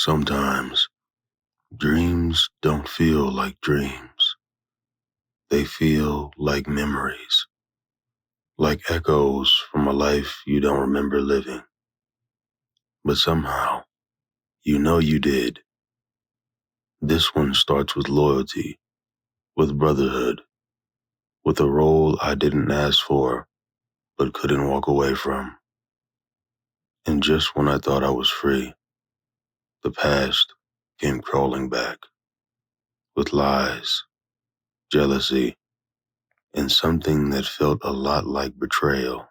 Sometimes dreams don't feel like dreams. They feel like memories, like echoes from a life you don't remember living. But somehow, you know you did. This one starts with loyalty, with brotherhood, with a role I didn't ask for, but couldn't walk away from. And just when I thought I was free, the past came crawling back, with lies, jealousy, and something that felt a lot like betrayal.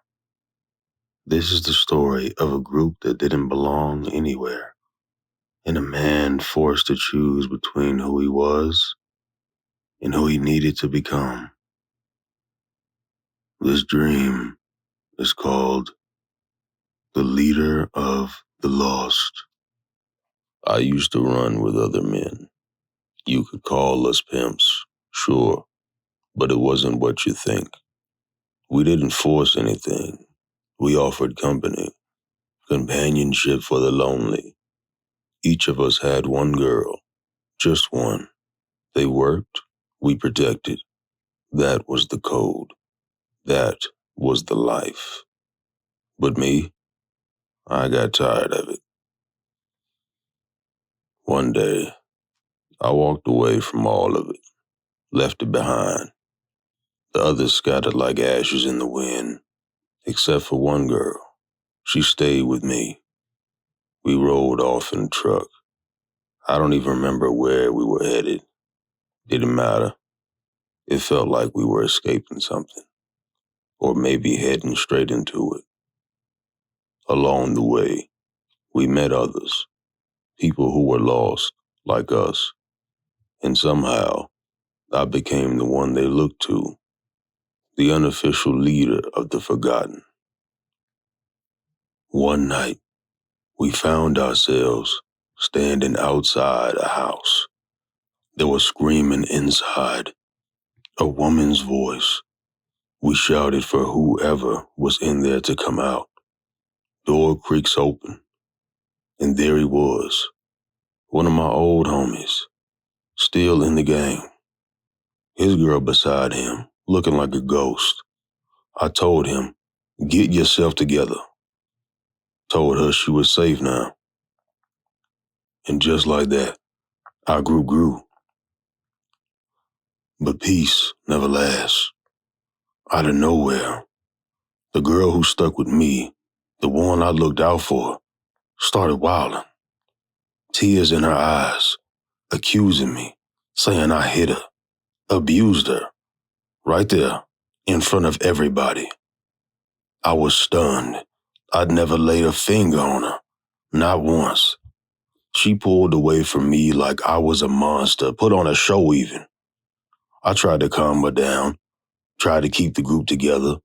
This is the story of a group that didn't belong anywhere, and a man forced to choose between who he was and who he needed to become. This dream is called The Leader of the Lost. I used to run with other men. You could call us pimps, sure, but it wasn't what you think. We didn't force anything. We offered company, companionship for the lonely. Each of us had one girl, just one. They worked, we protected. That was the code. That was the life. But me, I got tired of it. One day, I walked away from all of it, left it behind. The others scattered like ashes in the wind, except for one girl. She stayed with me. We rode off in a truck. I don't even remember where we were headed. Didn't matter. It felt like we were escaping something, or maybe heading straight into it. Along the way, we met others, people who were lost, like us, and somehow I became the one they looked to, the unofficial leader of the forgotten. One night, we found ourselves standing outside a house. There was screaming inside, a woman's voice. We shouted for whoever was in there to come out. Door creaks open, and there he was, one of my old homies, still in the game. His girl beside him, looking like a ghost. I told him, "Get yourself together." Told her she was safe now. And just like that, our group grew. But peace never lasts. Out of nowhere, the girl who stuck with me, the one I looked out for, started wilding. Tears in her eyes, accusing me, saying I hit her, abused her, right there, in front of everybody. I was stunned. I'd never laid a finger on her, not once. She pulled away from me like I was a monster, put on a show even. I tried to calm her down, tried to keep the group together,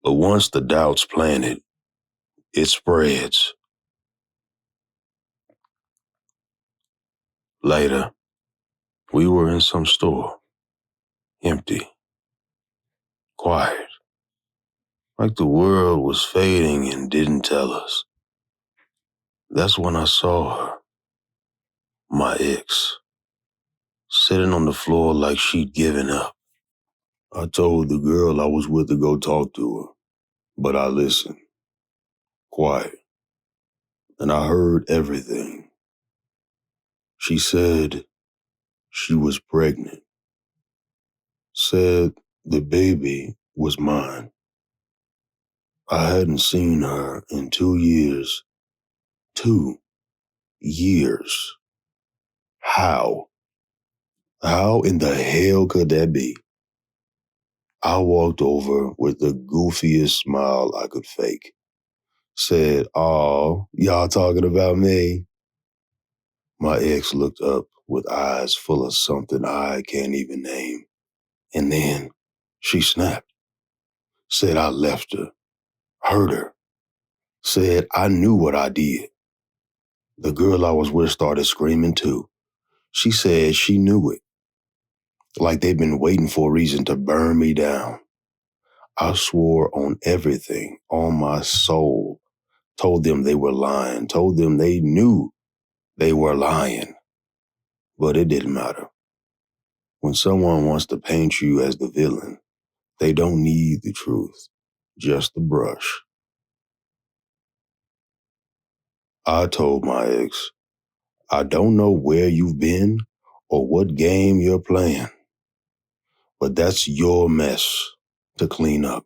but once the doubt's planted, it spreads. Later, we were in some store, empty, quiet, like the world was fading and didn't tell us. That's when I saw her, my ex, sitting on the floor like she'd given up. I told the girl I was with to go talk to her, but I listened, quiet, and I heard everything. She said she was pregnant, said the baby was mine. I hadn't seen her in 2 years. 2 years. How? How in the hell could that be? I walked over with the goofiest smile I could fake. Said, "Aw, y'all talking about me?" My ex looked up with eyes full of something I can't even name. And then she snapped. Said I left her, hurt her. Said I knew what I did. The girl I was with started screaming too. She said she knew it, like they'd been waiting for a reason to burn me down. I swore on everything, on my soul. Told them they were lying, told them they knew. They were lying, but it didn't matter. When someone wants to paint you as the villain, they don't need the truth, just the brush. I told my ex, I don't know where you've been or what game you're playing, but that's your mess to clean up.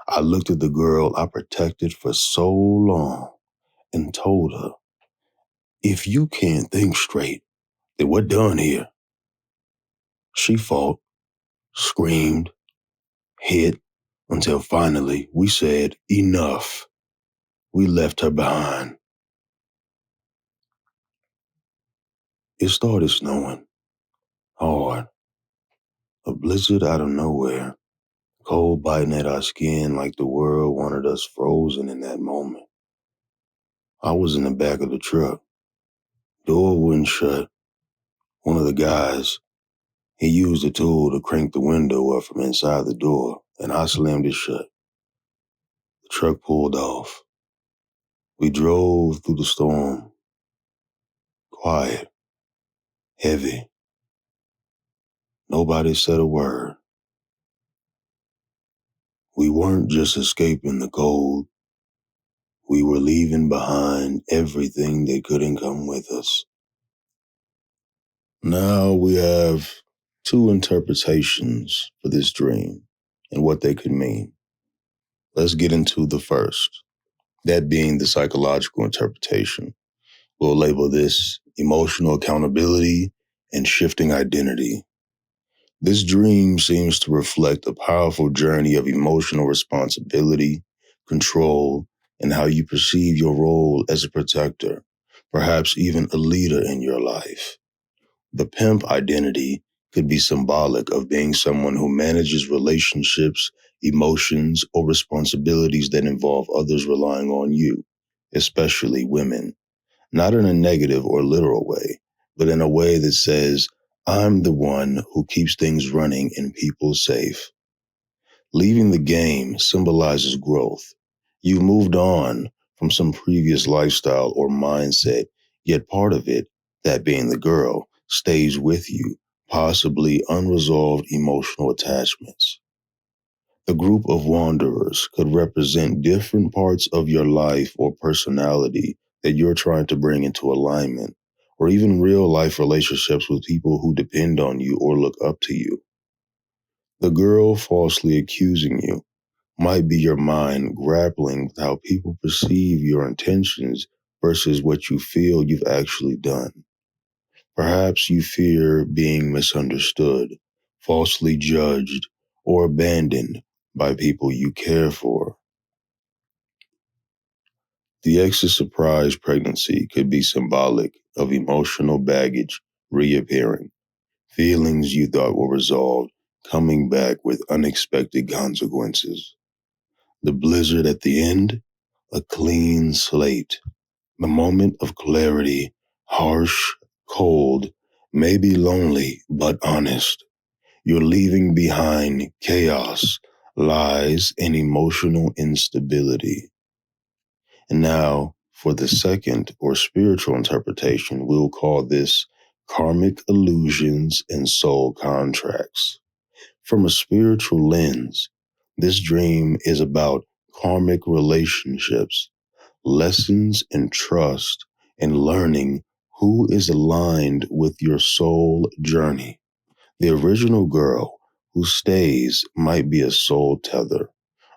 I looked at the girl I protected for so long and told her, if you can't think straight, then we're done here. She fought, screamed, hit, until finally we said, enough. We left her behind. It started snowing, hard, a blizzard out of nowhere, cold biting at our skin like the world wanted us frozen in that moment. I was in the back of the truck. Door wouldn't shut. One of the guys, he used a tool to crank the window up from inside the door, and I slammed it shut. The truck pulled off. We drove through the storm, quiet, heavy. Nobody said a word. We weren't just escaping the cold. We were leaving behind everything that couldn't come with us. Now we have two interpretations for this dream and what they could mean. Let's get into the first, that being the psychological interpretation. We'll label this emotional accountability and shifting identity. This dream seems to reflect a powerful journey of emotional responsibility, control, and how you perceive your role as a protector, perhaps even a leader in your life. The pimp identity could be symbolic of being someone who manages relationships, emotions, or responsibilities that involve others relying on you, especially women. Not in a negative or literal way, but in a way that says, I'm the one who keeps things running and people safe. Leaving the game symbolizes growth. You've moved on from some previous lifestyle or mindset, yet part of it, that being the girl, stays with you, possibly unresolved emotional attachments. The group of wanderers could represent different parts of your life or personality that you're trying to bring into alignment, or even real life relationships with people who depend on you or look up to you. The girl falsely accusing you might be your mind grappling with how people perceive your intentions versus what you feel you've actually done. Perhaps you fear being misunderstood, falsely judged, or abandoned by people you care for. The ex's surprise pregnancy could be symbolic of emotional baggage reappearing, feelings you thought were resolved coming back with unexpected consequences. The blizzard at the end, a clean slate. The moment of clarity, harsh, cold, maybe lonely, but honest. You're leaving behind chaos, lies, and emotional instability. And now, for the second or spiritual interpretation, we'll call this karmic illusions and soul contracts. From a spiritual lens, this dream is about karmic relationships, lessons in trust, and learning who is aligned with your soul journey. The original girl who stays might be a soul tether,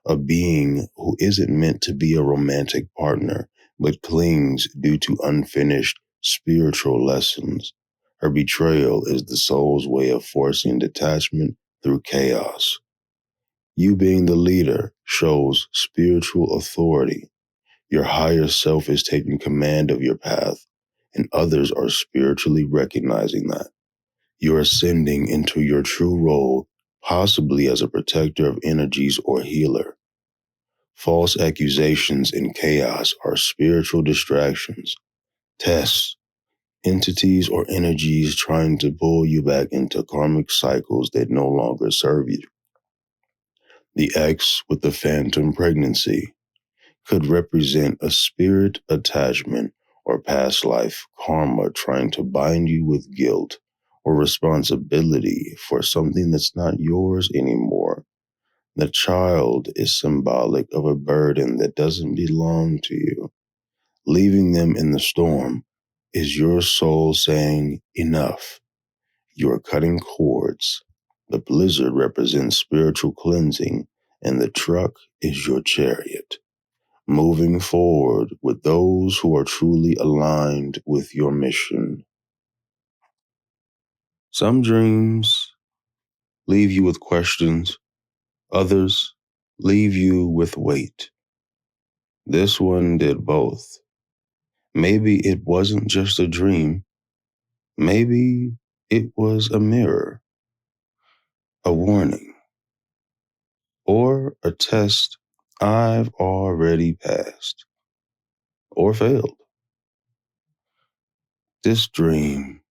a being who isn't meant to be a romantic partner, but clings due to unfinished spiritual lessons. Her betrayal is the soul's way of forcing detachment through chaos. You being the leader shows spiritual authority. Your higher self is taking command of your path, and others are spiritually recognizing that. You're ascending into your true role, possibly as a protector of energies or healer. False accusations and chaos are spiritual distractions, tests, entities or energies trying to pull you back into karmic cycles that no longer serve you. The X with the phantom pregnancy could represent a spirit attachment or past life karma trying to bind you with guilt or responsibility for something that's not yours anymore. The child is symbolic of a burden that doesn't belong to you. Leaving them in the storm is your soul saying, enough. You're cutting cords. The blizzard represents spiritual cleansing, and the truck is your chariot. Moving forward with those who are truly aligned with your mission. Some dreams leave you with questions, others leave you with weight. This one did both. Maybe it wasn't just a dream. Maybe it was a mirror, a warning, or a test I've already passed or failed. This dream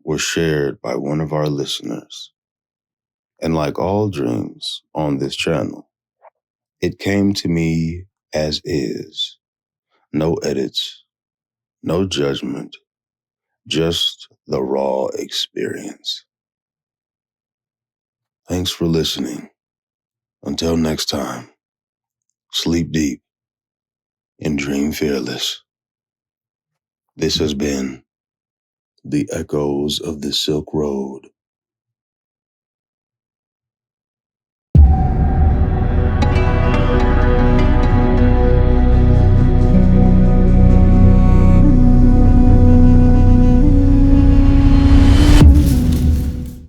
was shared by one of our listeners. And like all dreams on this channel, it came to me as is. No edits, no judgment, just the raw experience. Thanks for listening. Until next time, sleep deep and dream fearless. This has been The Echoes of the Silk Road